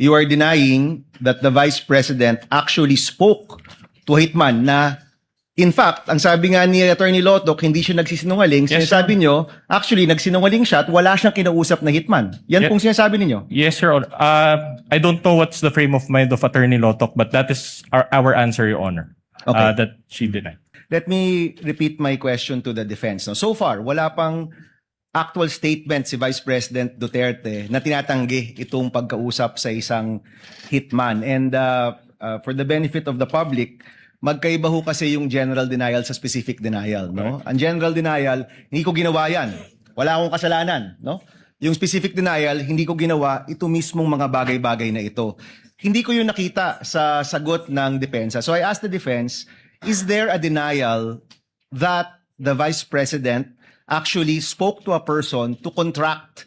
you are denying that the Vice President actually spoke to a hitman na, in fact, ang sabi nga ni Attorney Lotoc, hindi siya nagsisinungaling. Yes, Sinasabi nyo, actually, nagsinungaling siya at wala siyang kinausap na hitman. Yan pong sinasabi ninyo. Yes, Your Honor. I don't know what's the frame of mind of Attorney Lotoc, but that is our answer, Your Honor. Okay. That she denied. Let me repeat my question to the defense. No? So far, wala pang actual statement si Vice President Duterte na tinatanggi itong pagkausap sa isang hitman. And for the benefit of the public, magkaiba ho kasi yung general denial sa specific denial. No? Ang general denial, hindi ko ginawa yan. Wala akong kasalanan. No? Yung specific denial, hindi ko ginawa ito mismong mga bagay-bagay na ito. Hindi ko yung nakita sa sagot ng depensa. So I asked the defense, is there a denial that the Vice President actually spoke to a person to contract,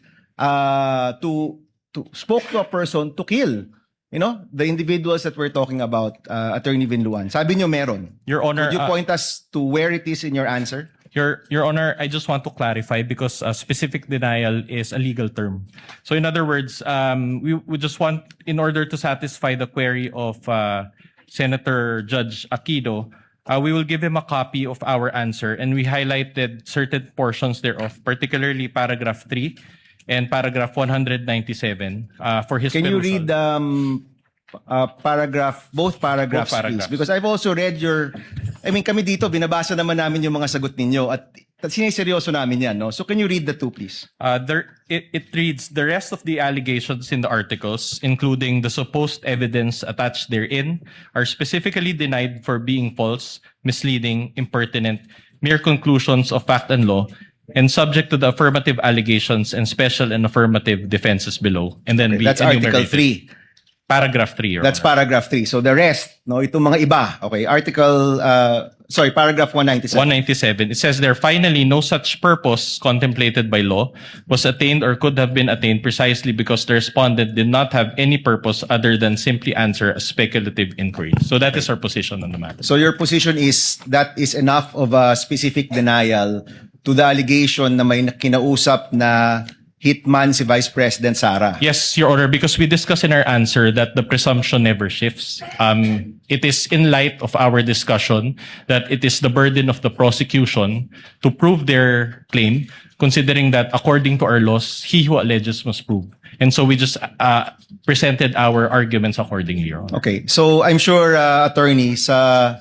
spoke to a person to kill, you know, the individuals that we're talking about, Attorney Vinluan? Sabi nyo meron. Your Honor, Could you point us to where it is in your answer? Your Honor, I just want to clarify because specific denial is a legal term. So in other words, we just want, in order to satisfy the query of Senator Judge Aquino, we will give him a copy of our answer, and we highlighted certain portions thereof, particularly paragraph 3 and paragraph 197 for his Can you perusal. read both paragraphs, please? Because I've also read your, I mean, kami dito, binabasa naman namin yung mga sagot ninyo at siniseryoso namin yan, no? So can you read the two, please? It reads, the rest of the allegations in the articles, including the supposed evidence attached therein, are specifically denied for being false, misleading, impertinent, mere conclusions of fact and law, and subject to the affirmative allegations and special and affirmative defenses below. And then we That's Article enumerated. 3. Paragraph 3, Your That's Honor. paragraph 3. So the rest, no, itong mga iba. Okay, paragraph 197. 197. It says there, finally, no such purpose contemplated by law was attained or could have been attained precisely because the respondent did not have any purpose other than simply answer a speculative inquiry. So that is our position on the matter. So your position is that is enough of a specific denial to the allegation na may kinausap na hitman si Vice President Sara. Yes, Your Honor, because we discussed in our answer that the presumption never shifts. It is in light of our discussion that it is the burden of the prosecution to prove their claim, considering that according to our laws, he who alleges must prove. And so we just presented our arguments accordingly, Your Honor. Okay, so I'm sure, attorney, sa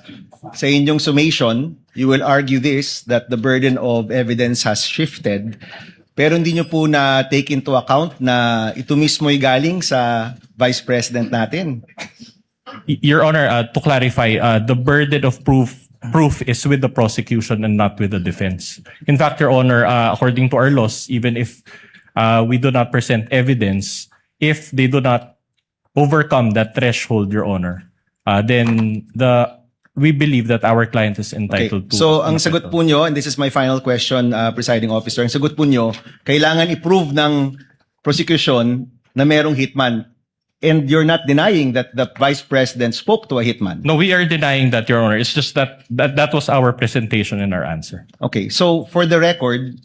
inyong summation, you will argue this, that the burden of evidence has shifted. Pero hindi nyo po na take into account na ito mismo'y galing sa Vice President natin. Your Honor, to clarify, the burden of proof is with the prosecution and not with the defense. In fact, Your Honor, according to our laws, even if we do not present evidence, if they do not overcome that threshold, Your Honor, then we believe that our client is entitled to. So ang sagot po nyo, and this is my final question, presiding officer, ang sagot po nyo, kailangan i-prove ng prosecution na merong hitman. And you're not denying that the Vice President spoke to a hitman. No, we are denying that, Your Honor. It's just that was our presentation in our answer. Okay, so for the record,